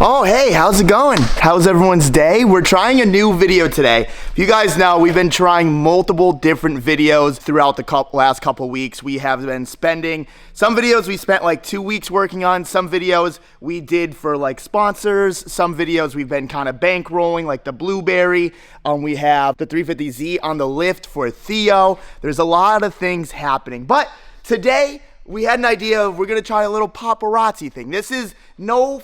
Oh, hey, how's it going? How's everyone's day? We're trying a new video today. If you guys know, we've been trying multiple different videos throughout the last couple weeks. We have been spending, some videos we spent like 2 weeks working on, some videos we did for like sponsors, some videos we've been kind of bankrolling like the Blueberry. We have the 350Z on the lift for Theo. There's a lot of things happening, but today we had an idea of we're gonna try a little paparazzi thing. This is no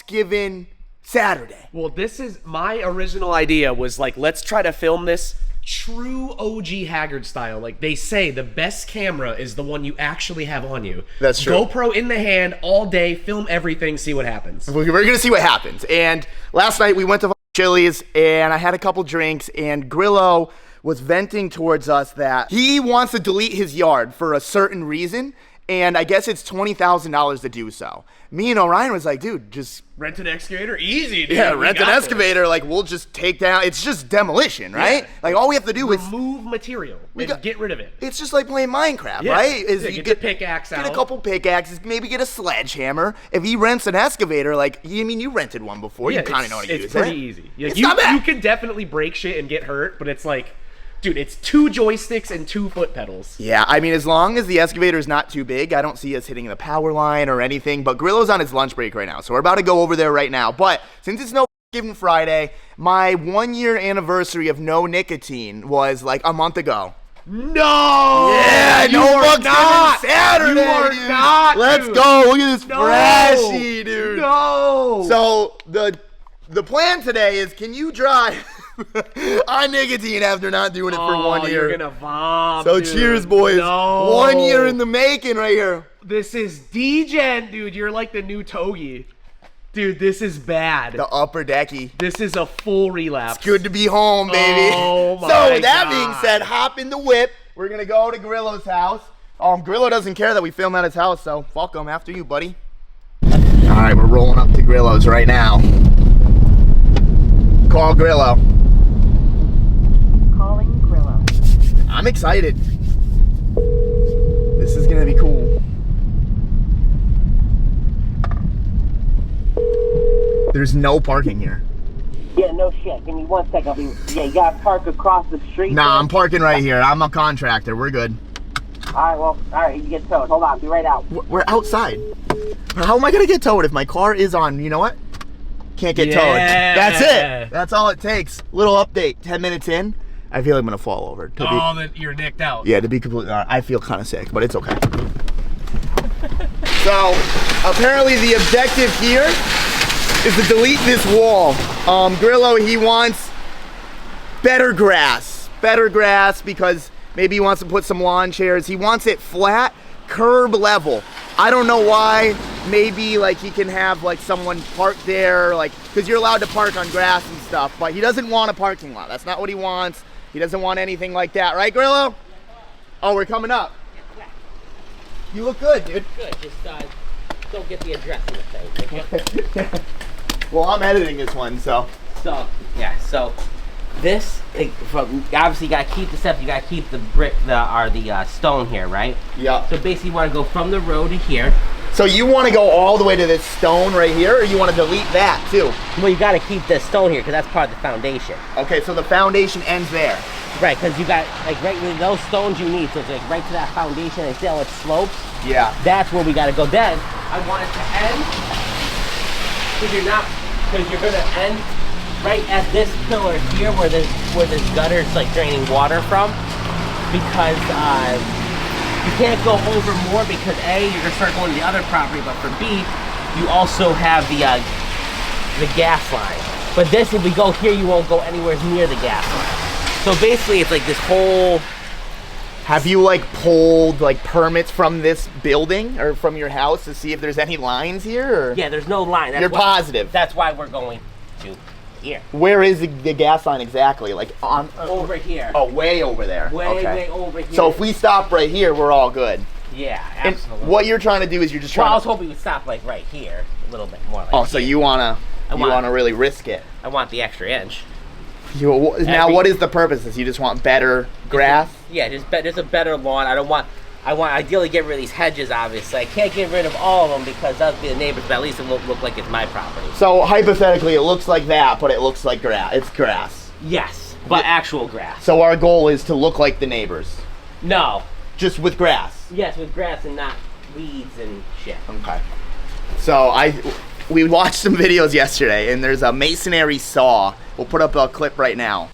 given Saturday. Well, this is my original idea was like, let's try to film this true OG Haggard style. Like they say, the best camera is the one you actually have on you. That's true. GoPro in the hand all day, film everything, see what happens. We're gonna see what happens. And last night we went to Chili's and I had a couple drinks and Grillo was venting towards us that he wants to delete his yard for a certain reason. And I guess it's $20,000 to do so. Me and Orion was like, dude, just rent an excavator, easy, dude. Yeah, rent an excavator. Like we'll just take down. It's just demolition, right? Yeah. Like all we have to do is remove material and get rid of it. It's just like playing Minecraft, right? Is you get the pickaxe out. Get a couple pickaxes, maybe get a sledgehammer. If he rents an excavator, like you rented one before, you kind of know how to use it. It's pretty easy. Yeah, it's not bad. You can definitely break shit and get hurt, but it's like, dude, it's 2 joysticks and 2 foot pedals. Yeah, I mean, as long as the excavator is not too big, I don't see us hitting the power line or anything. But Grillo's on his lunch break right now, so we're about to go over there right now. But since it's No Given Friday, my 1-year anniversary of no nicotine was like a month ago. No! Yeah, you are not Saturday. You are dude. not. Let's dude. go. Look at this Freshy, dude. No. So the plan today is, can you drive on nicotine after not doing it for 1 year? You're gonna vom, So dude. cheers, boys. No. 1 year in the making right here. This is D-Gen, dude. You're like the new Togi. Dude, this is bad. The upper decky. This is a full relapse. It's good to be home, baby. Oh my So that God. being said, hop in the whip. We're gonna go to Grillo's house. Grillo doesn't care that we film at his house, so fuck him. After you, buddy. All right, we're rolling up to Grillo's right now. Call Grillo. Calling Grillo. I'm excited. This is gonna be cool. There's no parking here. Yeah, no shit. Give me 1 second. Yeah, you gotta park across the street. Nah, I'm parking right here. I'm a contractor. We're good. Alright, well, alright, you get towed. Hold on, be right out. We're outside. How am I gonna get towed if my car is on, you know what? Can't get towed. That's it. That's all it takes. Little update. 10 minutes in, I feel I'm gonna fall over. That you're nicked out. Yeah, to be completely honest, I feel kind of sick, but it's okay. So, apparently the objective here is to delete this wall. Grillo, he wants better grass because maybe he wants to put some lawn chairs. He wants it flat, curb level. I don't know why. Maybe like he can have like someone park there, like, because you're allowed to park on grass and stuff, but he doesn't want a parking lot. That's not what he wants. He doesn't want anything like that, right, Grillo? Oh, we're coming up. You look good, dude. Good, just don't get the address in the thing. Well, I'm editing this one, so. So, yeah, so this, obviously you gotta keep the stuff, you gotta keep the brick, the stone here, right? Yeah. So basically you wanna go from the road to here. So you want to go all the way to this stone right here, or you want to delete that too? Well, you gotta keep the stone here, because that's part of the foundation. Okay, so the foundation ends there. Right, because you got, like, right with those stones you need, so it's like right to that foundation, and see how it slopes? Yeah. That's where we gotta go. Then, I want it to end, because you're gonna end right at this pillar here where this gutter is like draining water from, because you can't go over more, because A, you're gonna start going to the other property, but for B, you also have the gas line. But this, if we go here, you won't go anywhere near the gas line. So basically, it's like this whole. Have you like pulled like permits from this building or from your house to see if there's any lines here? Or? Yeah, there's no line. You're positive. That's why we're going to here. Where is the gas line exactly? Like on over here. Oh, way over there. Way over here. So if we stop right here, we're all good. Yeah, absolutely. And what you're trying to do is you're just trying. Well, I was hoping we'd stop like right here, a little bit more. Like oh, so you wanna really risk it? I want the extra inch. Now, what is the purpose? Is you just want better grass? Yeah, just a better lawn. I don't want I want ideally get rid of these hedges, obviously. I can't get rid of all of them because that would be the neighbors, but at least it won't look like it's my property. So hypothetically, it looks like that, but it looks like grass. It's grass. Yes, but actual grass. So our goal is to look like the neighbors, No. just with grass. Yes, with grass and not weeds and shit. Okay. So we watched some videos yesterday, and there's a masonry saw. We'll put up a clip right now.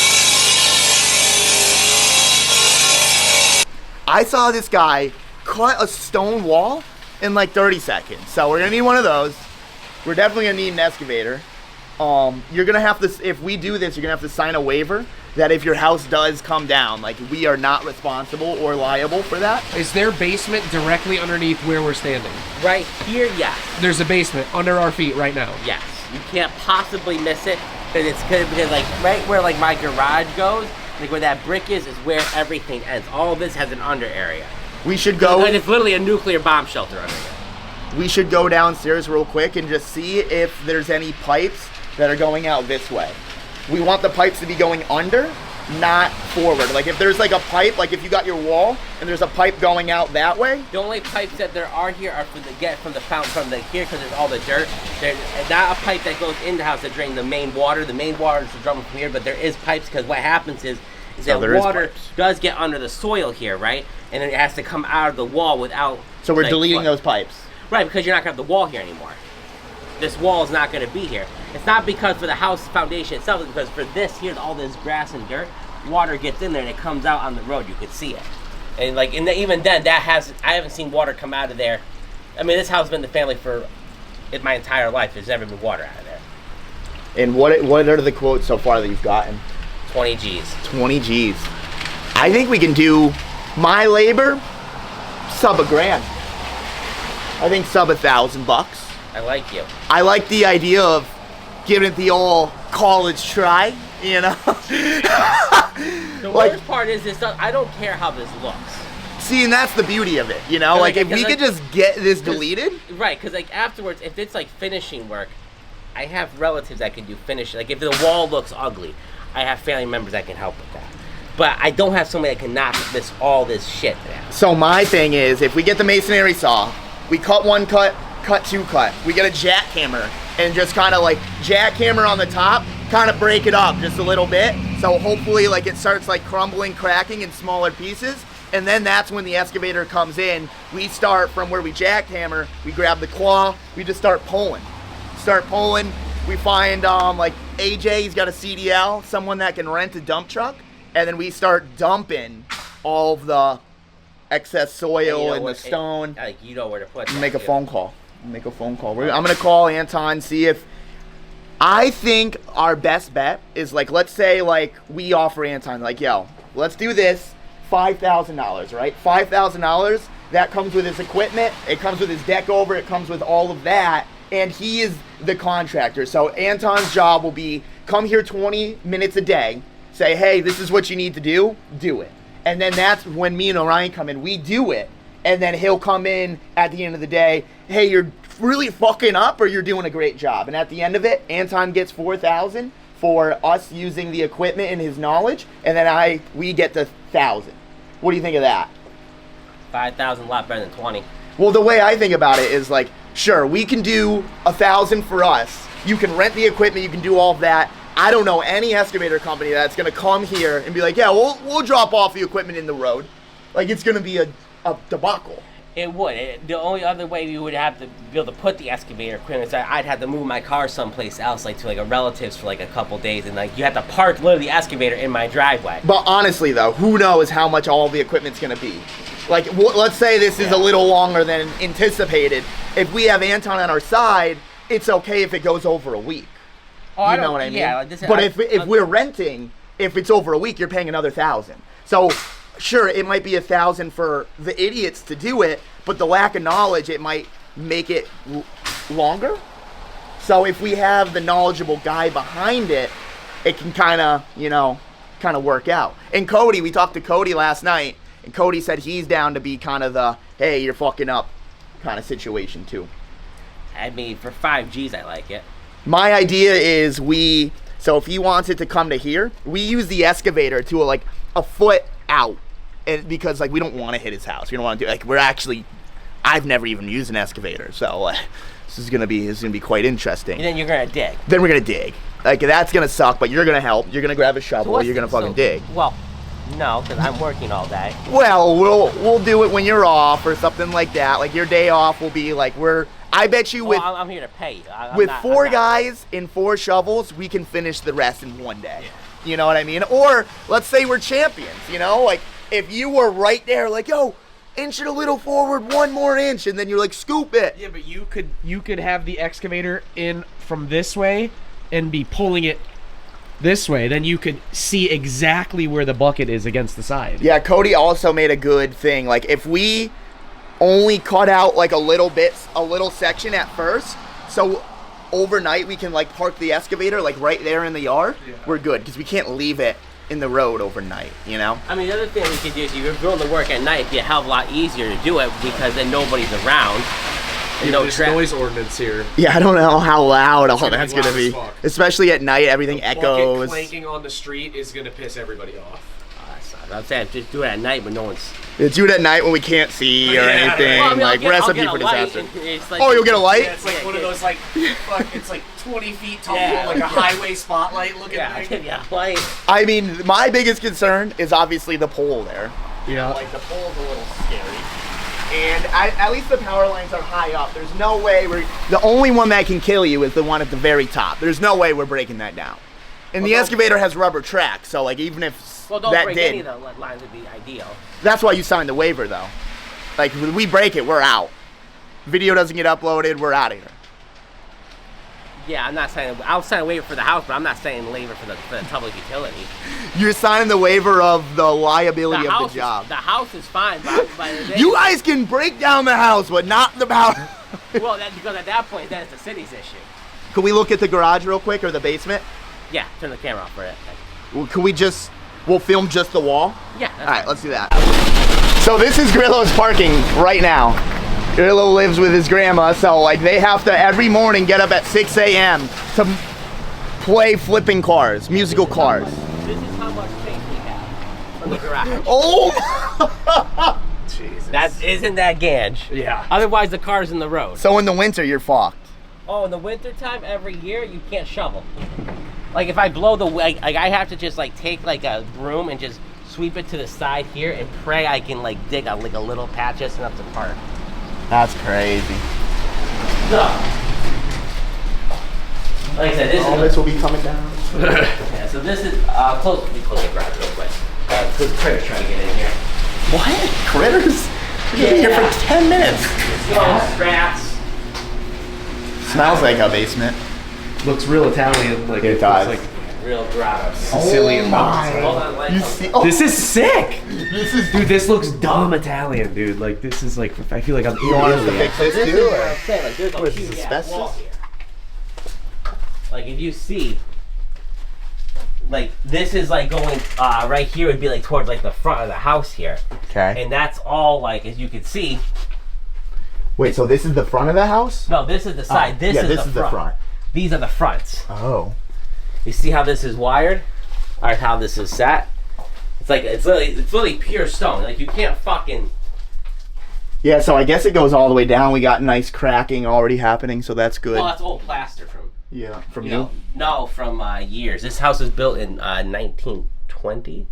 I saw this guy cut a stone wall in like 30 seconds. So we're gonna need one of those. We're definitely gonna need an excavator. You're gonna have to, if we do this, you're gonna have to sign a waiver that if your house does come down, like we are not responsible or liable for that. Is there basement directly underneath where we're standing? Right here, yes. There's a basement under our feet right now. Yes. You can't possibly miss it because because like right where like my garage goes, like where that brick is where everything ends. All of this has an under area. We should go. And it's literally a nuclear bomb shelter under there. We should go downstairs real quick and just see if there's any pipes that are going out this way. We want the pipes to be going under, not forward. Like if there's like a pipe, like if you got your wall and there's a pipe going out that way. The only pipes that there are here are for the get from the fountain from the here because there's all the dirt. There's not a pipe that goes in the house that drain the main water. The main water is drawn from here, but there is pipes because what happens is that water does get under the soil here, right? And it has to come out of the wall without. So we're deleting those pipes. Right, because you're not gonna have the wall here anymore. This wall is not gonna be here. It's not because for the house foundation itself, it's because for this here, all this grass and dirt, water gets in there and it comes out on the road. You could see it. And like, even then, I haven't seen water come out of there. I mean, this house has been the family for my entire life. There's never been water out of there. And what are the quotes so far that you've gotten? 20 G's. 20 G's. I think we can do my labor, sub $1,000. I think sub $1,000. I like you. I like the idea of giving it the old college try, you know? The Like, worst part is this, I don't care how this looks. see, and that's the beauty of it, you know? Like if we could just get this deleted. Right, because like afterwards, if it's like finishing work, I have relatives that can do finish. Like if the wall looks ugly, I have family members that can help with that. But I don't have somebody that can knock all this shit down. So my thing is, if we get the masonry saw, we cut one cut, cut two cut. We get a jackhammer and just kind of like jackhammer on the top, kind of break it up just a little bit. So hopefully like it starts like crumbling, cracking in smaller pieces. And then that's when the excavator comes in. We start from where we jackhammer, we grab the claw, we just start pulling. We find like AJ, he's got a CDL, someone that can rent a dump truck. And then we start dumping all of the excess soil and the stone. Like you know where to put that. Make a phone call. I'm gonna call Anton, see if, I think our best bet is like, let's say like we offer Anton like, yo, let's do this, $5,000, right? $5,000, that comes with his equipment, it comes with his deck over, it comes with all of that, and he is the contractor. So Anton's job will be, come here 20 minutes a day, say, hey, this is what you need to do it. And then that's when me and Orion come in, we do it. And then he'll come in at the end of the day, hey, you're really fucking up or you're doing a great job. And at the end of it, Anton gets $4,000 for us using the equipment and his knowledge, and then we get the $1,000. What do you think of that? 5,000, a lot better than 20. Well, the way I think about it is like, sure, we can do 1,000 for us. You can rent the equipment, you can do all of that. I don't know any excavator company that's gonna come here and be like, yeah, we'll drop off the equipment in the road. Like it's gonna be a debacle. It would. The only other way we would have to be able to put the excavator equipment is that I'd have to move my car someplace else, like to like a relative's for like a couple days, and like you have to park literally the excavator in my driveway. But honestly though, who knows how much all the equipment's gonna be? Like let's say this is a little longer than anticipated. If we have Anton on our side, it's okay if it goes over a week. Oh, you know what I mean? Yeah, but if we're renting, if it's over a week, you're paying another $1,000. So sure, it might be $1,000 for the idiots to do it, but the lack of knowledge, it might make it longer. So if we have the knowledgeable guy behind it, it can kind of work out. And Cody, we talked to Cody last night, and Cody said he's down to be kind of the, hey, you're fucking up kind of situation too. I mean, for 5 G's, I like it. My idea is so if he wants it to come to here, we use the excavator to like a foot out. because like we don't want to hit his house. We don't want to do like we're actually. I've never even used an excavator, so this is gonna be quite interesting. And then you're gonna dig. Then we're gonna dig. Like that's gonna suck, but you're gonna help. You're gonna grab a shovel. You're gonna fucking dig. Well, no, because I'm working all day. Well, we'll do it when you're off or something like that. Like your day off will be like I bet you Well, I'm here to pay you. with four guys and 4 shovels, we can finish the rest in one day. You know what I mean? Or let's say we're champions. You know, like if you were right there, like yo. Inch it a little forward, 1 more inch, and then you're like, scoop it. Yeah, but you could have the excavator in from this way and be pulling it this way. Then you could see exactly where the bucket is against the side. Yeah, Cody also made a good thing. Like, if we only cut out like a little section at first, so overnight we can like park the excavator like right there in the yard, we're good, because we can't leave it in the road overnight, you know? I mean, the other thing we could do is if you're doing the work at night, it'd be a hell of a lot easier to do it because then nobody's around. There's noise ordinance here. Yeah, I don't know how loud all that's gonna loud be. as fuck. Especially at night, everything echoes. Bucket clanking on the street is gonna piss everybody off. I'm saying just do it at night when no one's. Do it at night when we can't see or anything. Well, I mean, like I'll recipe get for a light disaster. and it's like, Oh, you'll get a light? Yeah, it's like one of those like, it's like 20 feet tall, Yeah. like a highway spotlight looking Yeah, I'll thing. give you a light. I mean, my biggest concern is obviously the pole there. Yeah. Like the pole's a little scary. And at least the power lines are high up. There's no way the only one that can kill you is the one at the very top. There's no way we're breaking that down. And the excavator has rubber tracks, so like even if Don't that break did, any of the lines would be ideal. that's why you signed the waiver though. Like when we break it, we're out. Video doesn't get uploaded, we're out of here. Yeah, I'm not saying I'll sign a waiver for the house, but I'm not saying waiver for the public utility. You're signing the waiver of the liability of the job. The house is fine, but You guys can break down the house, but not the power. well, that's because at that point, then it's the city's issue. Can we look at the garage real quick or the basement? Yeah, turn the camera off for it. Well, can we we'll film just the wall? Yeah. All right, let's do that. So this is Grillo's parking right now. Grillo lives with his grandma, so like they have to every morning get up at 6 a.m. to play flipping cars, musical cars. This is how much space we have from the garage. Oh! Jesus. Isn't that Ganj? Yeah. Otherwise, the car's in the road. So in the winter, you're fucked. Oh, in the wintertime, every year, you can't shovel. Like, if I blow like I have to just, like, take, like, a broom and just sweep it to the side here and pray I can, like, dig a little patch just enough to park. That's crazy. So, like I said, All this will be coming down. yeah, so this is, close the garage real quick. Because Craig's trying to get in here. What? Critters? We're gonna be here for 10 minutes. Rats. Smells like a basement. Looks real Italian. Like It does. looks like Real grottos. Sicilian. Hold on, like, You see? Oh, This is sick. this is. Dude, this looks dumb Italian, dude. Like, this is like, I feel like I'm You want us to Italy. fix this this too? is what Or? I'm saying. Like, there's What a is this, huge ass asbestos? wall here. Like, if you see, like, this is like going right here would be like towards like the front of the house here, Okay. and that's all like as you can see. Wait, so this is the front of the house? No, this is the side. This yeah, is this the is front. the front. These are the fronts. Oh. You see how this is wired, or how this is set? It's like it's literally pure stone. Like you can't fucking. Yeah, so I guess it goes all the way down. We got nice cracking already happening, so that's good. Well, that's old plaster from. Yeah, from You you? know, no, from years. This house was built in 1920.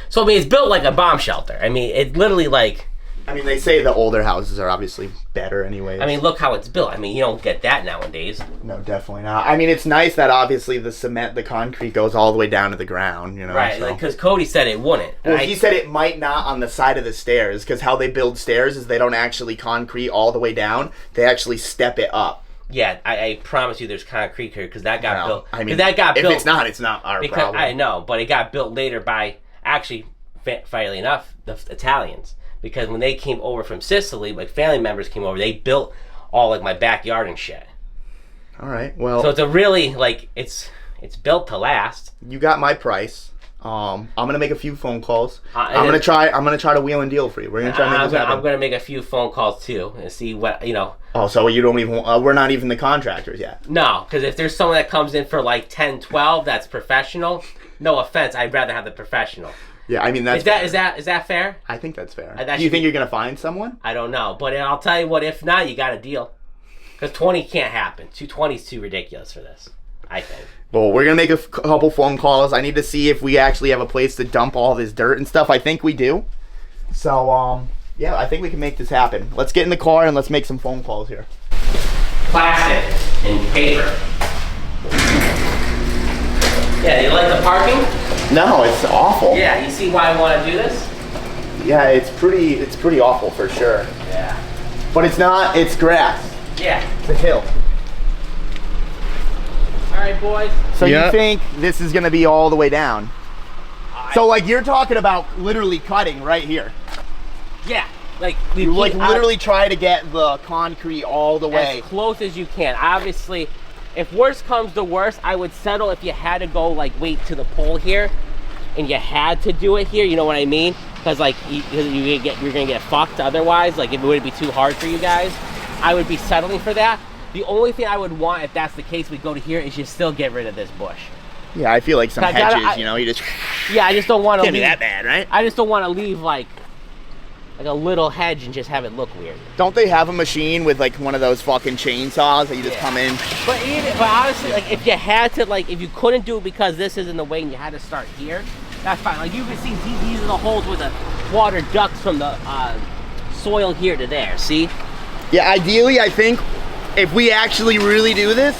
So I mean, it's built like a bomb shelter. I mean, it literally like. I mean, they say the older houses are obviously better anyways. I mean, look how it's built. I mean, you don't get that nowadays. No, definitely not. I mean, it's nice that obviously the cement, the concrete goes all the way down to the ground, you know? Right, so. because Cody said it wouldn't. Well, he said it might not on the side of the stairs, because how they build stairs is they don't actually concrete all the way down. They actually step it up. Yeah, I promise you there's concrete here, because that got Well, built. I mean, that got if built, it's not our because problem. I know, but it got built later by, actually, funnily enough, the Italians. Because when they came over from Sicily, like family members came over, they built all like my backyard and shit. All right, well, So it's a really like it's built to last. you got my price. I'm gonna make a few phone calls. And I'm gonna then- try to wheel and deal for you. We're gonna try to make this happen. I'm gonna make a few phone calls too and see what you know. Oh, so you don't even? We're not even the contractors yet. No, because if there's someone that comes in for like 10, 12, that's professional. No offense, I'd rather have the professional. Yeah, I mean that's Is that fair? I think that's fair. That Do you should think be- you're gonna find someone? I don't know, but I'll tell you what. If not, you got a deal. Because 20 can't happen. 220 is too ridiculous for this, I think. Well, we're gonna make a couple phone calls. I need to see if we actually have a place to dump all this dirt and stuff. I think we do. So, yeah, I think we can make this happen. Let's get in the car and let's make some phone calls here. Plastic and paper. Yeah, you like the parking? No, it's awful. Yeah, you see why I want to do this? Yeah, it's pretty awful for sure. Yeah. But it's not. It's grass. Yeah. It's a hill. All right, boys. So Yep. you think this is gonna be all the way down? So like you're talking about literally cutting right here. Yeah. Like You like literally try to get the concrete all the way. as close as you can. Obviously, if worst comes to worst, I would settle if you had to go like wait to the pole here, and you had to do it here. You know what I mean? Because like you're gonna get fucked otherwise. Like if it would be too hard for you guys, I would be settling for that. The only thing I would want if that's the case, we go to here, is you still get rid of this bush. Yeah, I feel like some I gotta- hedges, you know, you just Yeah, I just don't want to can't leave. be that bad, right? I just don't want to leave like a little hedge and just have it look weird. Don't they have a machine with like one of those fucking chainsaws that you just Yeah. come in? But honestly, like if you had to, like if you couldn't do it because this is in the way and you had to start here, that's fine. Like you can see these are the holes where the water ducts from the soil here to there. See? Yeah, ideally, I think if we actually really do this,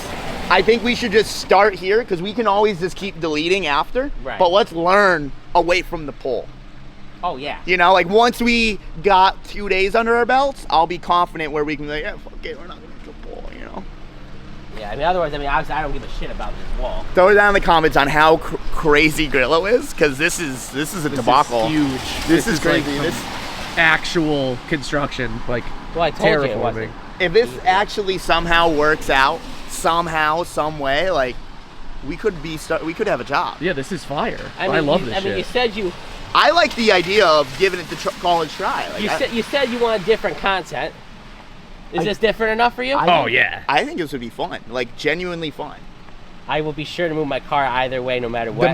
I think we should just start here because we can always just keep deleting after. Right. But let's learn away from the pole. Oh yeah. You know, like once we got 2 days under our belts, I'll be confident where we can be like, yeah, fuck it, we're not gonna make a pole, you know? Yeah. I mean, otherwise, obviously, I don't give a shit about this wall. Throw it down in the comments on how crazy Grillo is, because this is a debacle. This is huge. This is like crazy. some This, actual construction, like Well, I told you it terraforming. wasn't. if this actually somehow works out, somehow, some way, like we could have a job. Yeah, this is fire. I I, mean, love you, this I mean, shit. you said I like the idea of giving it the college try. Like, you said you want different content. Is this different enough for you? Oh yeah. I think this would be fun, like genuinely fun. I will be sure to move my car either way, no matter what.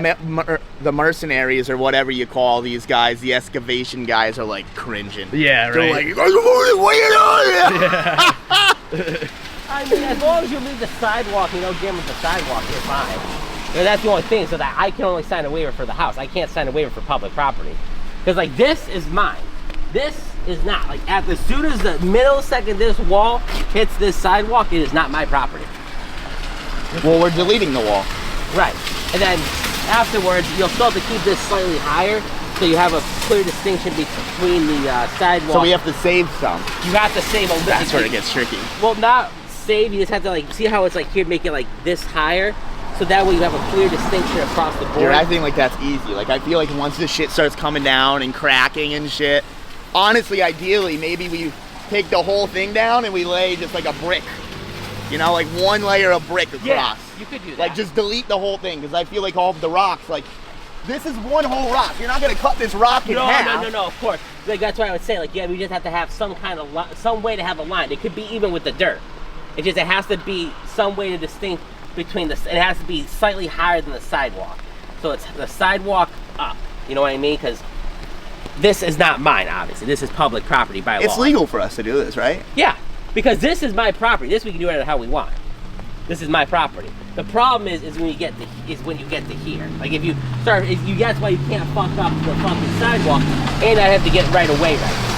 The mercenaries or whatever you call these guys, the excavation guys are like cringing. Yeah, They're right. like, you guys are moving, what are you doing? I mean, as long as you leave the sidewalk, you don't damage the sidewalk, you're fine. You know, that's the only thing, so that I can only sign a waiver for the house. I can't sign a waiver for public property. Because, like, this is mine. This is not. Like, as soon as the millisecond this wall hits this sidewalk, it is not my property. Well, we're deleting the wall. Right. And then afterwards, you'll still have to keep this slightly higher, so you have a clear distinction between the sidewalk. So we have to save some. You have to save a little. That's where it gets tricky. Well, not save. You just have to like see how it's like here, make it like this higher, so that way you have a clear distinction across the board. You're acting like that's easy. Like I feel like once this shit starts coming down and cracking and shit, honestly, ideally, maybe we take the whole thing down and we lay just like a brick. You know, like one layer of brick across. Yeah, you could do that. Like just delete the whole thing because I feel like all of the rocks, like this is one whole rock. You're not gonna cut this rock in half. No, of course. Like that's what I would say. Like, yeah, we just have to have some kind of some way to have a line. It could be even with the dirt. It has to be some way to distinct between the. It has to be slightly higher than the sidewalk. So it's the sidewalk up. You know what I mean? Because this is not mine, obviously. This is public property by law. It's legal for us to do this, right? Yeah, because this is my property. This we can do it how we want. This is my property. The problem is when you get to here. Like if you start, that's why you can't fuck up the fucking sidewalk, and I have to get right away right.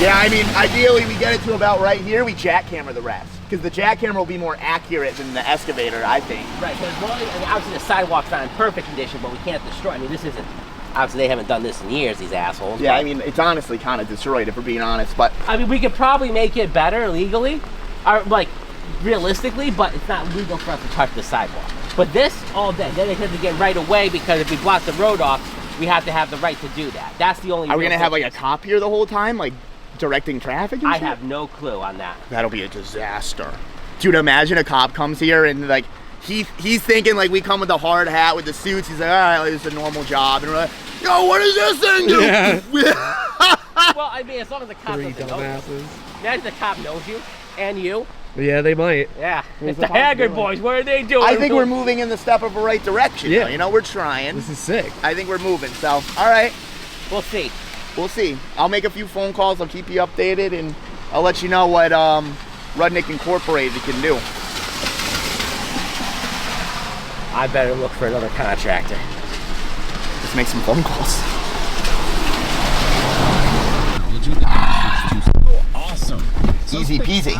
Yeah, I mean, ideally we get it to about right here. We jackhammer the rest because the jackhammer will be more accurate than the excavator, I think. Right, because obviously the sidewalk's not in perfect condition, but we can't destroy. I mean, this isn't. Obviously, they haven't done this in years, these assholes. Yeah, I mean, it's honestly kind of destroyed if we're being honest, but I mean, we could probably make it better legally, or like realistically, but it's not legal for us to touch the sidewalk. But this all day, then they have to get right away because if we block the road off, we have to have the right to do that. That's the only. are we real gonna have like a difference. cop here the whole time, like directing traffic? And I shit? have no clue on that. That'll be a disaster. Dude, imagine a cop comes here and like he's thinking like we come with the hard hat with the suits. He's like, all right, it's a normal job, and we're like, yo, what does this thing do? Yeah. Well, I mean, as long as the cop Three doesn't know you. dumbasses. Imagine the cop knows you and you, Yeah, they might. Yeah, it's the Haggard boys. What are they doing? I think we're moving in the step of the right direction. Yeah. Though. You know, we're trying. This is sick. I think we're moving. So, all right, We'll see. we'll see. I'll make a few phone calls. I'll keep you updated, and I'll let you know what Rudnick Incorporated can do. I better look for another contractor. Let's make some phone calls. Awesome. Easy peasy.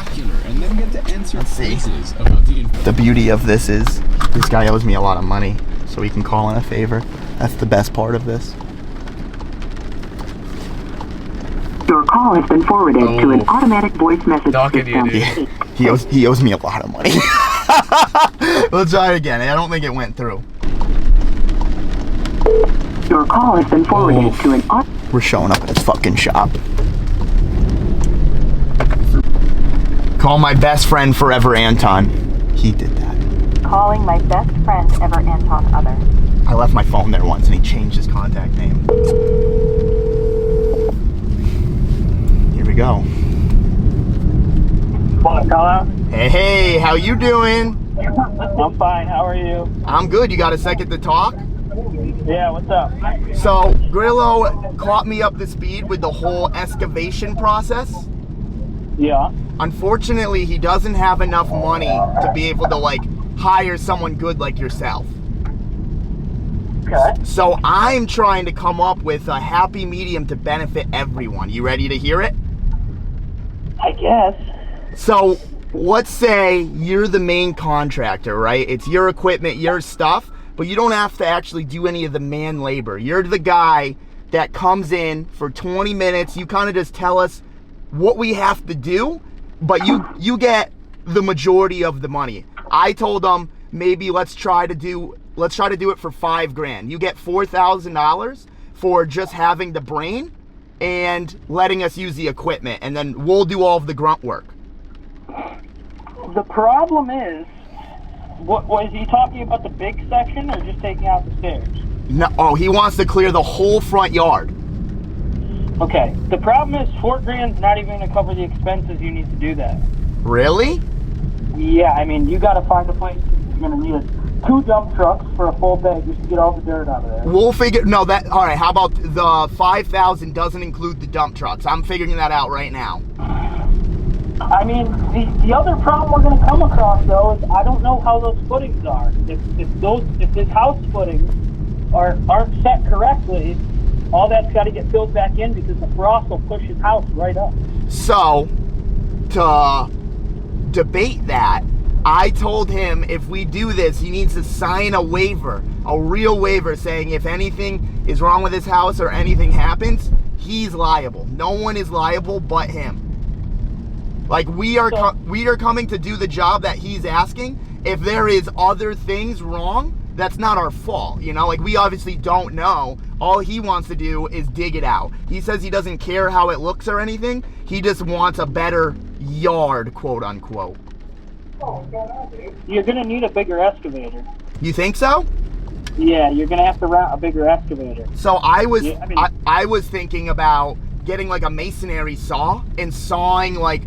And then get to answer Let's see. quizzes about the The beauty of this is this guy owes me a lot of money, so he can call in a favor. That's the best part of this. Your call has been forwarded to an automatic voice message Talking to you, system. dude. He owes me a lot of money. Let's try it again. I don't think it went through. Your call has been forwarded to an We're showing up at his fucking shop. Call my best friend forever, Anton. He did that. Calling my best friend ever, Anton Other. I left my phone there once and he changed his contact name. Here we go. Hello? Hey, how you doing? I'm fine. How are you? I'm good. You got a second to talk? Yeah, what's up? So, Grillo caught me up to speed with the whole excavation process. Yeah. Unfortunately, he doesn't have enough money to be able to, like, hire someone good like yourself. Okay. So I'm trying to come up with a happy medium to benefit everyone. You ready to hear it? I guess. So let's say you're the main contractor, right? It's your equipment, your stuff, but you don't have to actually do any of the man labor. You're the guy that comes in for 20 minutes. You kind of just tell us what we have to do, but you get the majority of the money. I told them maybe let's try to do it for $5,000. You get $4,000 for just having the brain and letting us use the equipment, and then we'll do all of the grunt work. The problem is, what was he talking about, the big section or just taking out the stairs? No, oh, he wants to clear the whole front yard. Okay. The problem is $4,000's not even going to cover the expenses you need to do that. Really? Yeah, I mean, you got to find a place. You're going to need 2 dump trucks for a full day just to get all the dirt out of there. We'll figure. No, that. All right. How about the 5,000 doesn't include the dump trucks? I'm figuring that out right now. I mean, the other problem we're going to come across, though, is I don't know how those footings are. If his house footings aren't set correctly, all that's got to get filled back in because the frost will push his house right up. So, to debate that, I told him if we do this, he needs to sign a waiver, a real waiver, saying if anything is wrong with his house or anything happens, he's liable. No one is liable but him. Like, we are coming to do the job that he's asking. If there is other things wrong, that's not our fault. You know, like, we obviously don't know. All he wants to do is dig it out. He says he doesn't care how it looks or anything. He just wants a better yard, quote unquote. You're going to need a bigger excavator. You think so? Yeah, you're going to have to route a bigger excavator. So I was, Yeah, I was thinking about getting like a masonry saw and sawing like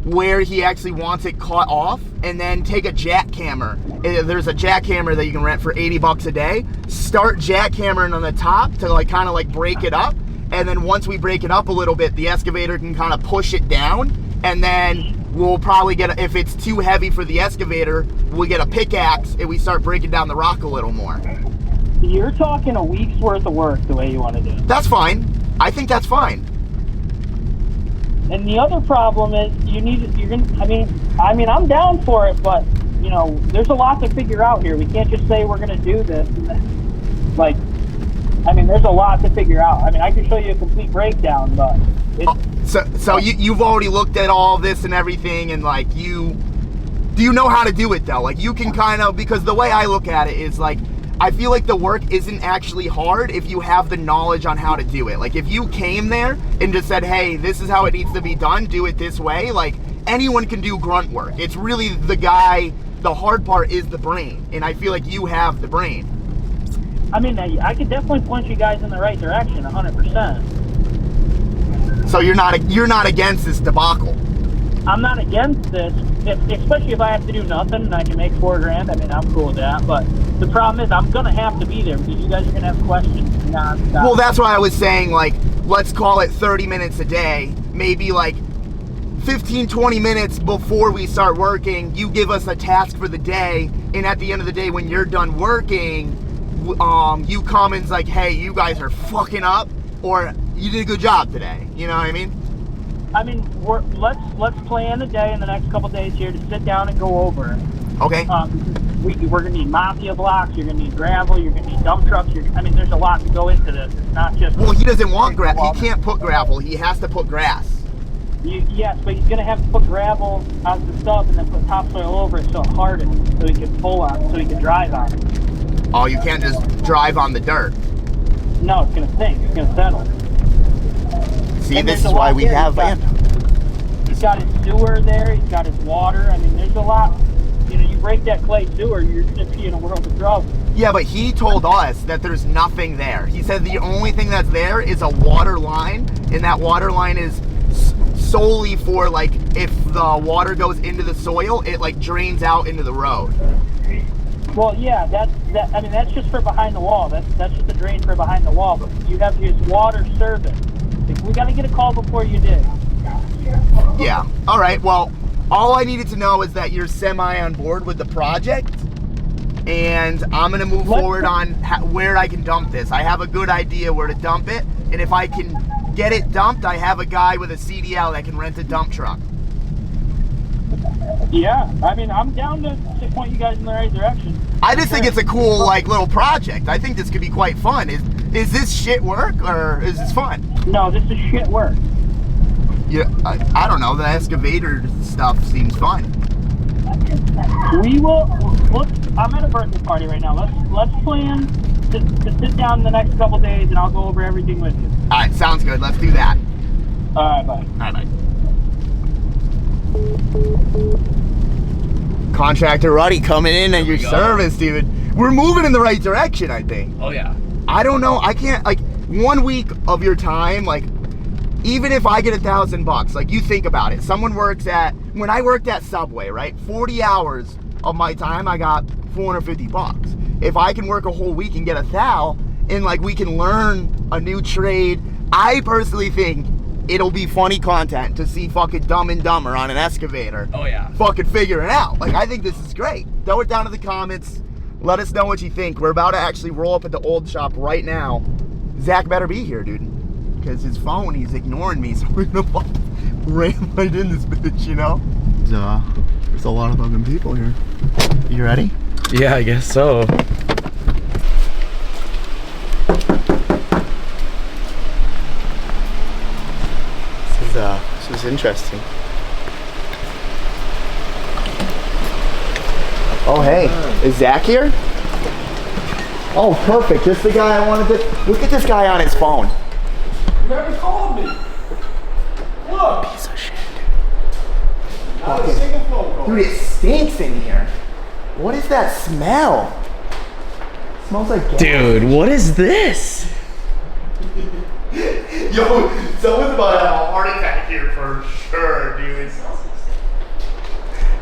where he actually wants it cut off, and then take a jackhammer. There's a jackhammer that you can rent for $80 a day. Start jackhammering on the top to like kind of like break it up, and then once we break it up a little bit, the excavator can kind of push it down, and then we'll probably get, if it's too heavy for the excavator, we'll get a pickaxe and we start breaking down the rock a little more. You're talking a week's worth of work the way you want to do it. That's fine. I think that's fine. And the other problem is I'm down for it, but you know, there's a lot to figure out here. We can't just say we're going to do this and then, like, I mean, there's a lot to figure out. I mean, I can show you a complete breakdown, but So you've already looked at all this and everything, and like, do you know how to do it though? Like, you can kind of, because the way I look at it is like, I feel like the work isn't actually hard if you have the knowledge on how to do it. Like, if you came there and just said, hey, this is how it needs to be done, do it this way, like, anyone can do grunt work. It's really the hard part is the brain, and I feel like you have the brain. I mean, I could definitely point you guys in the right direction, 100%. So you're not against this debacle? I'm not against this, especially if I have to do nothing and I can make $4,000. I mean, I'm cool with that. But the problem is, I'm gonna have to be there because you guys are gonna have questions nonstop. Well, that's why I was saying, like, let's call it 30 minutes a day, maybe like 15, 20 minutes before we start working. You give us a task for the day, and at the end of the day, when you're done working, you come and's like, hey, you guys are fucking up, or you did a good job today. You know what I mean? I mean, let's plan a day in the next couple days here to sit down and go over it. Okay. We're gonna need mafia blocks. You're gonna need gravel. You're gonna need dump trucks. I mean, there's a lot to go into this. It's not just. Well, he doesn't want gravel. He can't put gravel. He has to put grass. Yes, but he's gonna have to put gravel on the stuff and then put topsoil over it so it hardens, so he can pull on it, so he can drive on it. Oh, you can't just drive on the dirt. No, it's gonna sink. It's gonna settle. See, And this there's is a why lot we there. have He's got his sewer there. He's got his water. I mean, there's a lot. You know, you break that clay sewer, you're gonna be in a world of trouble. Yeah, but he told us that there's nothing there. He said the only thing that's there is a water line, and that water line is solely for, like, if the water goes into the soil, it like drains out into the road. Well, yeah, I mean, that's just for behind the wall. That's just a drain for behind the wall. But you have his water service. We got to get a call before you dig. Yeah. All right. Well, all I needed to know is that you're semi on board with the project, and I'm gonna move forward on where I can dump this. I have a good idea where to dump it, and if I can get it dumped, I have a guy with a CDL that can rent a dump truck. Yeah, I mean, I'm down to point you guys in the right direction. I just think it's a cool, like, little project. I think this could be quite fun. Is this shit work, or is this fun? No, this is shit work. Yeah, I don't know. The excavator stuff seems fun. We will. I'm at a birthday party right now. Let's plan to sit down in the next couple days, and I'll go over everything with you. All right, sounds good. Let's do that. All right, bye. All right, bye. Contractor Ruddy coming in at your service, dude. We're moving in the right direction, I think. Oh yeah. I don't know. I can't, like, 1 week of your time, like, even if I get $1,000, like, you think about it. Someone works when I worked at Subway, right? 40 hours of my time, I got $450. If I can work a whole week and get $1,000, and, like, we can learn a new trade, I personally think it'll be funny content to see fucking Dumb and Dumber on an excavator. Oh yeah. Fucking figure it out. Like, I think this is great. Throw it down in the comments. Let us know what you think. We're about to actually roll up at the old shop right now. Zach better be here, dude. Because his phone, he's ignoring me, so we're gonna ram right in this bitch, you know? There's a lot of fucking people here. You ready? Yeah, I guess so. This is interesting. Oh, hey, is Zach here? Oh, perfect. Just the guy I wanted to. Look at this guy on his phone. You never called me. Look. Piece of shit. Not a single phone call. Dude, it stinks in here. What is that smell? It smells like gas. Dude, what is this? Yo, someone's about to have a heart attack here for sure, dude.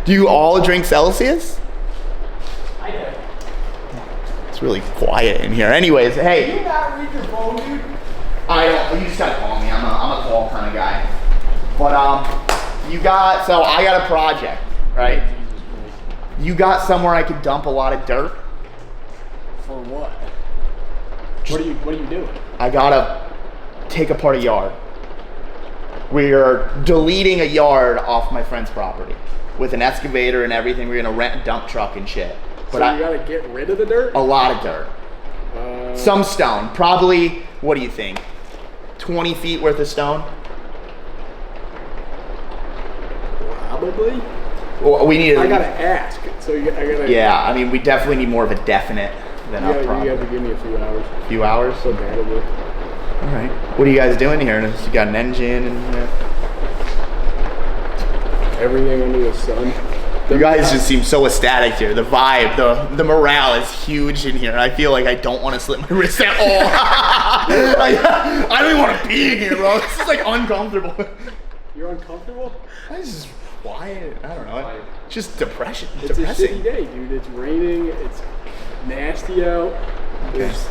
Do you all drink Celsius? I do. It's really quiet in here. Anyways, hey. Can you not read your phone, dude? I don't. You just gotta call me. I'm a call kind of guy. But so I got a project, right? You got somewhere I could dump a lot of dirt. For what? What are you doing? I gotta take apart a yard. We're deleting a yard off my friend's property with an excavator and everything. We're gonna rent a dump truck and shit. But So you gotta get rid of the dirt? a lot of dirt. Some stone. Probably. What do you think? 20 feet worth of stone. Probably. Well, we need. I gotta ask. So I gotta. Yeah, I mean, we definitely need more of a definite than You a gotta, problem. you have to give me a few hours. A few hours. So probably. All right. What are you guys doing here? You got an engine and. Everything under the sun. You guys just seem so ecstatic here. The vibe, the morale is huge in here. I feel like I don't want to slip my wrist at all. I don't even want to be in here, bro. This is like uncomfortable. You're uncomfortable? quiet. I don't know. Just depression. It's a shitty day, dude. It's raining. It's nasty out. There's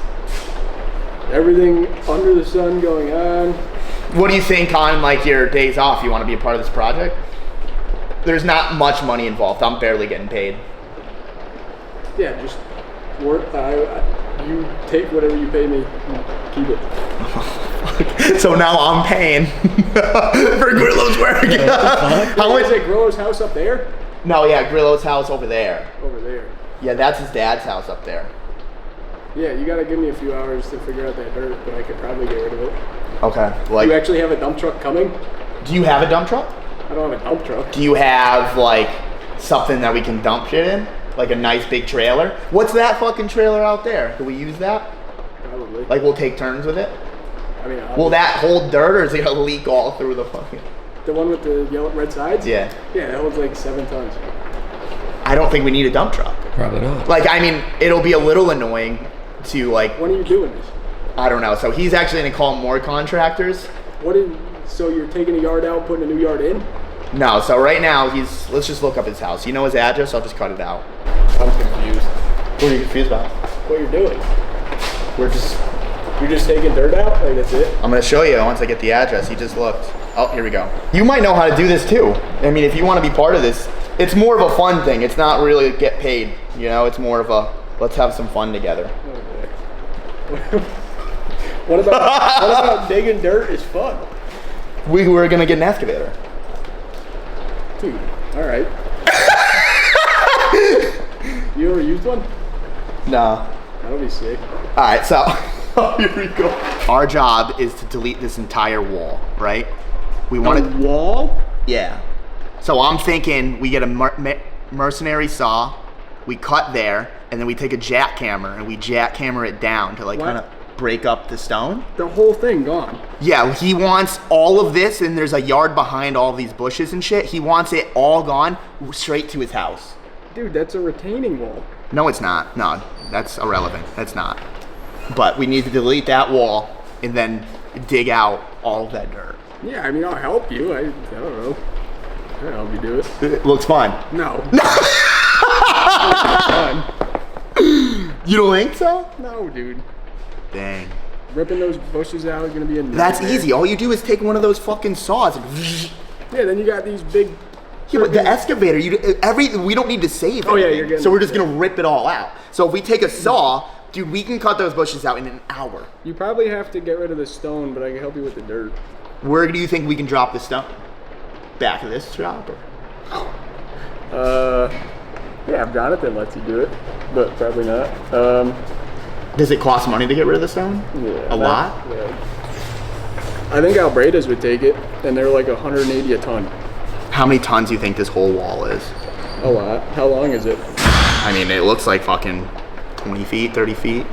everything under the sun going on. What do you think on like your days off? You want to be a part of this project? There's not much money involved. I'm barely getting paid. Yeah, just work. You take whatever you pay me and keep it. So now I'm paying for Grillo's work. How much is it? Grillo's house up there? No, yeah, Grillo's house over there. Over there. Yeah, that's his dad's house up there. Yeah, you gotta give me a few hours to figure out that dirt, but I could probably get rid of it. Okay. Do Like, you actually have a dump truck coming? do you have a dump truck? I don't have a dump truck. Do you have like something that we can dump shit in? Like a nice big trailer? What's that fucking trailer out there? Do we use that? Probably. Like we'll take turns with it? I mean, Will that hold dirt or is it gonna leak all through the fucking... the one with the yellow red sides? Yeah. Yeah, that holds like 7 tons. I don't think we need a dump truck. Probably not. Like, I mean, it'll be a little annoying to like, When are you doing this? I don't know. So he's actually gonna call more contractors. So you're taking a yard out, putting a new yard in? No, so right now let's just look up his house. You know his address? I'll just cut it out. I'm confused. What are you confused about? What you're doing? You're just taking dirt out? Like that's it? I'm gonna show you once I get the address. He just looked. Oh, here we go. You might know how to do this too. I mean, if you want to be part of this, it's more of a fun thing. It's not really get paid, you know? It's more of a, let's have some fun together. Okay. What about digging dirt is fun? We were gonna get an excavator. Dude, all right. You ever used one? No. That'll be sick. All right, so here we go. Our job is to delete this entire wall, right? We want A wall? Yeah. So I'm thinking we get a mercenary saw, we cut there, and then we take a jackhammer and we jackhammer it down to like What? kind of break up the stone. The whole thing gone. Yeah, he wants all of this, and there's a yard behind all these bushes and shit. He wants it all gone straight to his house. Dude, that's a retaining wall. No, it's not. No, that's irrelevant. That's not. But we need to delete that wall and then dig out all of that dirt. Yeah, I mean, I'll help you. I don't know. I'll help you do it. It looks fun. No. You don't think so? No, dude. Dang. Ripping those bushes out is gonna be a nightmare. That's easy. All you do is take one of those fucking saws and Yeah, then you got these big. yeah, but the excavator, we don't need to save it. Oh, yeah, you're getting- So we're just gonna rip it all out. So if we take a saw, dude, we can cut those bushes out in an hour. You probably have to get rid of the stone, but I can help you with the dirt. Where do you think we can drop the stone? Back of this shop? Yeah, I've got it that lets you do it, but probably not. Does it cost money to get rid of the stone? Yeah, A lot? Yeah. I think Albraitas would take it, and they're like 180 a ton. How many tons do you think this whole wall is? A lot. How long is it? I mean, it looks like fucking 20 feet, 30 feet.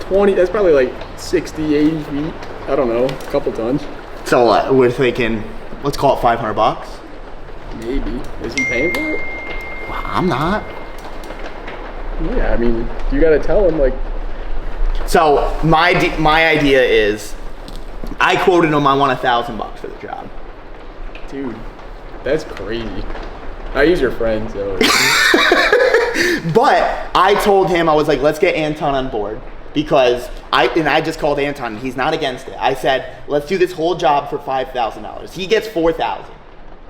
20. That's probably like 60, 80 feet. I don't know. A couple tons. So we're thinking, let's call it $500. Maybe. Is he paying for it? Well, I'm not. Yeah, I mean, you gotta tell him, like, So my idea is, I quoted him, I want $1,000 for the job. dude, that's crazy. I use your friend, so. But I told him, I was like, let's get Anton on board. Because I just called Anton, and he's not against it. I said, let's do this whole job for $5,000. He gets $4,000.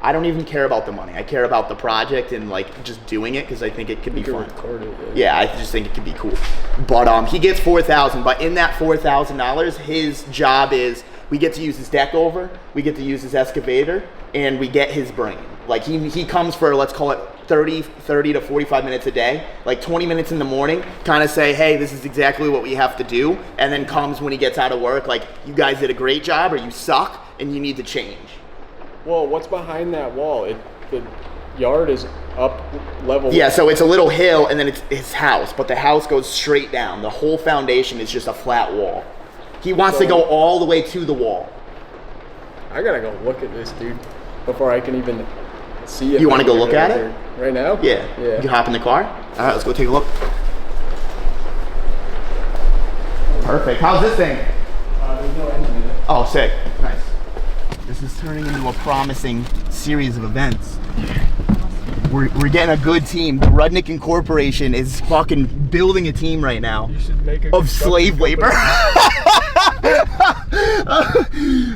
I don't even care about the money. I care about the project and like just doing it because I think it could be You can fun. record it, Yeah, I just think it could be cool. But he gets $4,000. But in that $4,000, his job is we get to use his deck over, we get to use his excavator, and we get his brain. Like he comes for, let's call it 30 to 45 minutes a day, like 20 minutes in the morning, kind of say, hey, this is exactly what we have to do, and then comes when he gets out of work, like, you guys did a great job, or you suck, and you need to change. Well, what's behind that wall? The yard is up level. Yeah, so it's a little hill, and then it's his house, but the house goes straight down. The whole foundation is just a flat wall. He wants to go all the way to the wall. I gotta go look at this, dude, before I can even see it. You want to go look at it? Right now? Yeah. Yeah. You can hop in the car? All right, let's go take a look. Perfect. How's this thing? There's no engine in it. Oh, sick. Nice. This is turning into a promising series of events. We're getting a good team. The Rudnick Incorporation is fucking building a team right now You should make a of slave labor.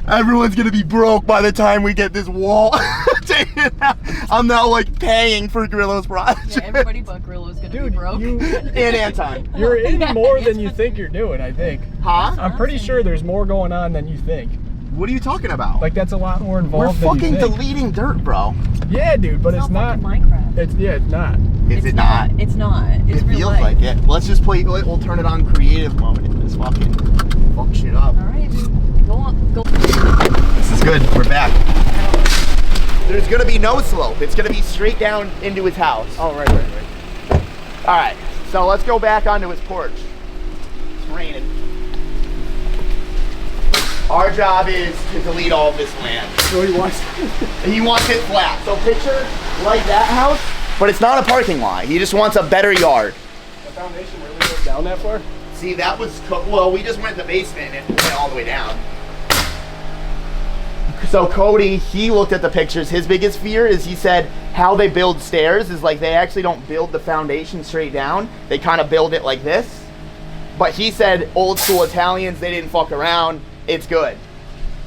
Everyone's gonna be broke by the time we get this wall taken out. I'm now like paying for Grillo's project. Yeah, everybody but Grillo's gonna be broke. And Anton. You're in more than you think you're doing, I think. Huh? I'm pretty sure there's more going on than you think. What are you talking about? Like, that's a lot more We're involved than fucking you think. deleting dirt, bro. Yeah, dude, but it's not. fucking Minecraft. It's not. Is it not? It's not. It's It real feels life. like it. Let's just play. We'll turn it on creative mode and just fucking fuck shit up. All right, dude. Go on. Go. This is good. We're back. There's gonna be no slope. It's gonna be straight down into his house. Oh, right. All right. So let's go back onto his porch. It's raining. Our job is to delete all of this land. So he wants. He wants it flat. So picture like that house, but it's not a parking lot. He just wants a better yard. The foundation really goes down that far? See, that was, well, we just went in the basement and it went all the way down. So Cody, he looked at the pictures. His biggest fear is, he said, how they build stairs is like they actually don't build the foundation straight down. They kind of build it like this. But he said old school Italians, they didn't fuck around. It's good.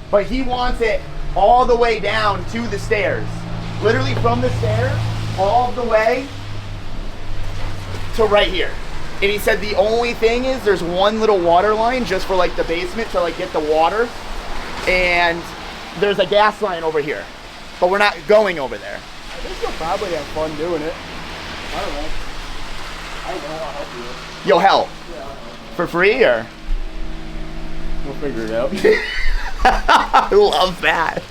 But he wants it all the way down to the stairs. Literally from the stairs all the way to right here. And he said the only thing is there's one little water line just for like the basement to like get the water. And there's a gas line over here. But we're not going over there. I think you'll probably have fun doing it. I don't know. I'll help you. You'll help? For free or? We'll figure it out. I love that.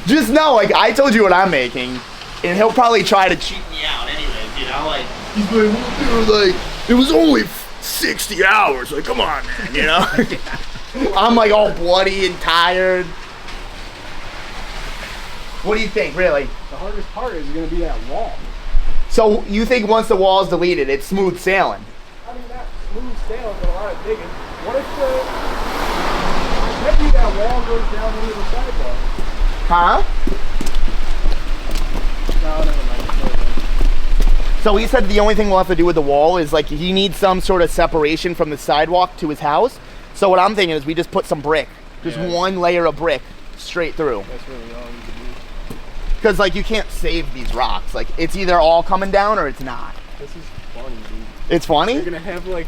Just know, like, I told you what I'm making, and he'll probably try to cheat me out anyways, you know? Like, he's like, well, dude, like, it was only 60 hours. Like, come on, man, you know? I'm like all bloody and tired. What do you think, really? The hardest part is going to be that wall. So you think once the wall's deleted, it's smooth sailing? I mean, not smooth sailing, but a lot of digging. What if maybe that wall goes down into the sidewalk? Huh? No, never mind. So he said the only thing we'll have to do with the wall is like he needs some sort of separation from the sidewalk to his house. So what I'm thinking is we just put some brick, just one layer of brick straight through. That's really all we can do. Because like you can't save these rocks. Like it's either all coming down or it's not. This is funny, dude. It's funny? You're gonna have like.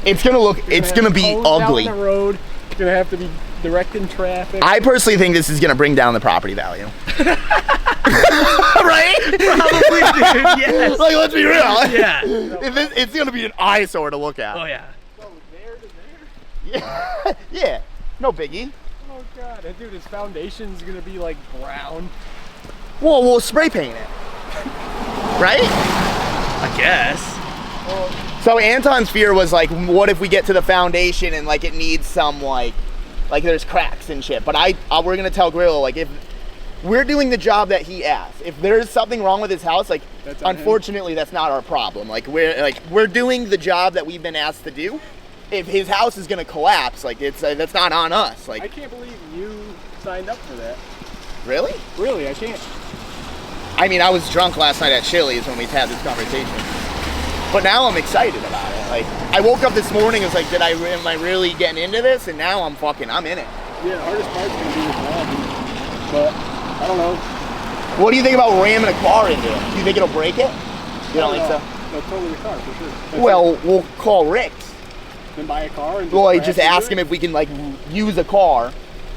It's gonna be ugly. Down the road. You're gonna have to be directing traffic. I personally think this is gonna bring down the property value. Right? Probably, dude. Yes. Like, let's be real. Yeah. It's gonna be an eyesore to look at. Oh yeah. So there to there. Yeah. Yeah. No biggie. Oh god, and dude, his foundation's gonna be like brown. Well, we'll spray paint it. Right? I guess. So Anton's fear was like, what if we get to the foundation and like it needs some like there's cracks and shit. But we're gonna tell Grillo, like, if we're doing the job that he asked, if there's something wrong with his house, like, unfortunately that's not our problem. Like we're doing the job that we've been asked to do. If his house is gonna collapse, like that's not on us. Like, I can't believe you signed up for that. Really? Really, I can't. I mean, I was drunk last night at Chili's when we had this conversation. But now I'm excited about it. Like, I woke up this morning and was like, am I really getting into this? And now I'm in it. Yeah, the hardest part's gonna be the wall, but I don't know. What do you think about ramming a car into it? Do you think it'll break it? You don't think so? No, totally the car, for sure. That's Well, we'll call Rick's. Then buy a car and Well, crash just into ask it? him if we can, like, use a car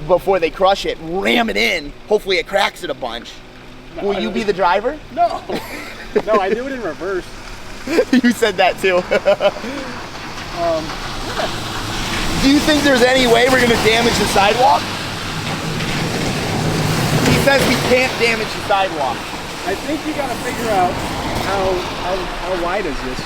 before they crush it, ram it in. Hopefully it cracks it a bunch. No, Will you be the driver? No. No, I do it in reverse. You said that too. Yeah. Do you think there's any way we're gonna damage the sidewalk? He says we can't damage the sidewalk. I think you gotta figure out how wide is this?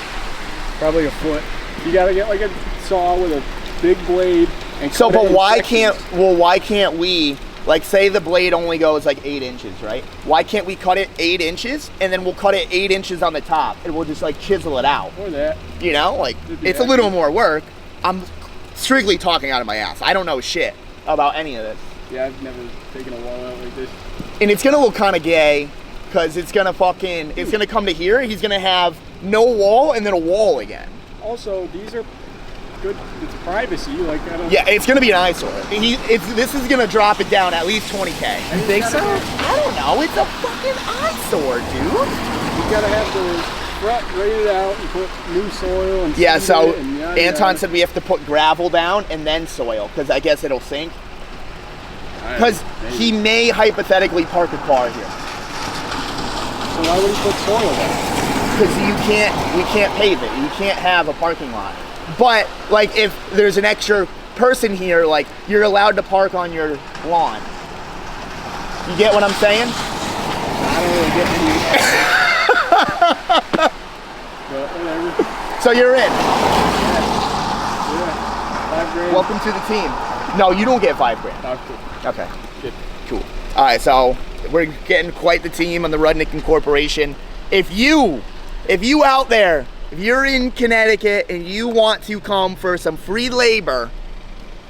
Probably a foot. You gotta get like a saw with a big blade and So, cut it but in why can't we, like, say the blade only goes like 8 inches, right? Why can't we cut it 8 inches and then we'll cut it 8 inches on the top and we'll just like chisel it out? Or that. You know, like, it's a little more work. I'm strictly talking out of my ass. I don't know shit about any of this. Yeah, I've never taken a wall out like this. And it's gonna look kind of gay, because it's gonna come to here. He's gonna have no wall and then a wall again. Also, these are good. It's privacy. Like I don't. Yeah, it's gonna be an eyesore. This is gonna drop it down at least 20K. You think so? I don't know. It's a fucking eyesore, dude. You gotta have the front rated out and put new soil and Yeah. seed So it and yada, Anton yada. said we have to put gravel down and then soil, because I guess it'll sink. Because he may hypothetically park a car here. So why would he put soil down? Because we can't pave it. You can't have a parking lot. But like if there's an extra person here, like you're allowed to park on your lawn. You get what I'm saying? I don't really get any. But whatever. So you're in. Yeah. 5 grand. Welcome to the team. No, you don't get 5 grand. Okay. Good. Cool. All right, so we're getting quite the team on the Rudnick Incorporation. If you out there, if you're in Connecticut and you want to come for some free labor,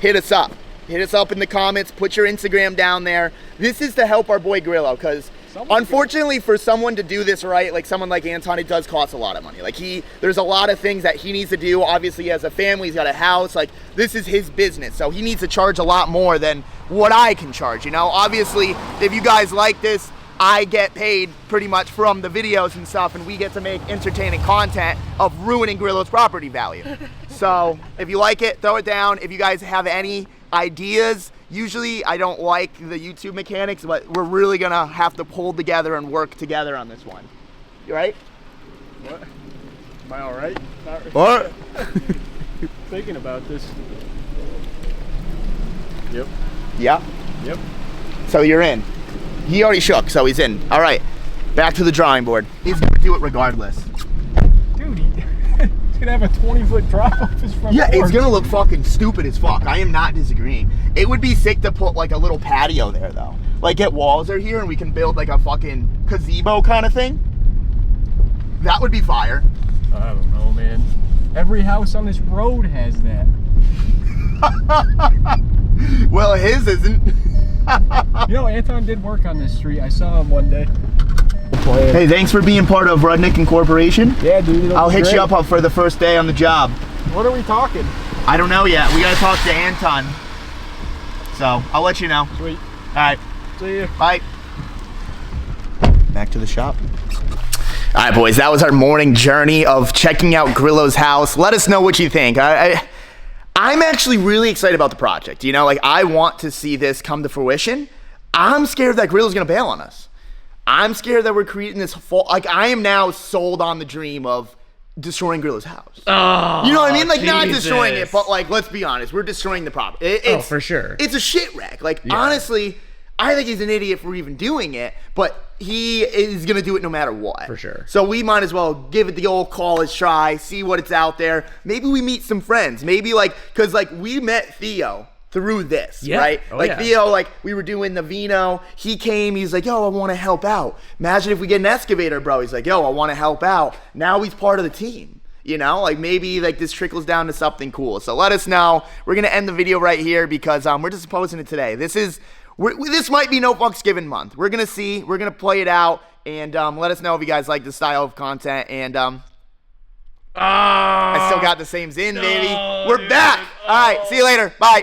hit us up. Hit us up in the comments. Put your Instagram down there. This is to help our boy Grillo, because unfortunately for someone to do this right, like someone like Anton, it does cost a lot of money. Like there's a lot of things that he needs to do. Obviously, he has a family, he's got a house. Like this is his business, so he needs to charge a lot more than what I can charge. You know, obviously, if you guys like this, I get paid pretty much from the videos and stuff, and we get to make entertaining content of ruining Grillo's property value. So if you like it, throw it down. If you guys have any ideas, usually I don't like the YouTube mechanics, but we're really gonna have to pull together and work together on this one. You right? What? Am I all right? What? Thinking about this. Yep. Yeah. Yep. So you're in. He already shook, so he's in. All right, back to the drawing board. He's gonna do it regardless. Dude, he's gonna have a 20-foot drop off his front Yeah, porch. it's gonna look fucking stupid as fuck. I am not disagreeing. It would be sick to put like a little patio there though. Like get walls are here and we can build like a fucking gazebo kind of thing. That would be fire. I don't know, man. Every house on this road has that. Well, his isn't. You know, Anton did work on this street. I saw him one day. Hey, thanks for being part of Rudnick Incorporation. Yeah, dude. I'll hit you up for the first day on the job. What are we talking? I don't know yet. We gotta talk to Anton. So, I'll let you know. Sweet. All right. See ya. Bye. Back to the shop. All right, boys, that was our morning journey of checking out Grillo's house. Let us know what you think. I'm actually really excited about the project. You know, like I want to see this come to fruition. I'm scared that Grillo's gonna bail on us. I'm scared that we're creating this like I am now sold on the dream of destroying Grillo's house. Oh, you know what I mean? Like not Jesus. destroying it, but like let's be honest, we're destroying the property. It's for sure. It's a shit wreck. Like honestly, I think he's an idiot for even doing it, but he is gonna do it no matter what. For sure. So we might as well give it the old college try, see what it's out there. Maybe we meet some friends. Maybe like, cause like we met Theo through this, right? Oh, like yeah. Theo, like we were doing the Vino. He came, he's like, yo, I wanna help out. Imagine if we get an excavator, bro. He's like, yo, I wanna help out. Now he's part of the team. You know, like maybe like this trickles down to something cool. So let us know. We're gonna end the video right here because we're just posting it today. This might be no fucks given month. We're gonna see. We're gonna play it out and let us know if you guys like the style of content. And I still got the same Zin, baby. We're back. All right. See you later. Bye.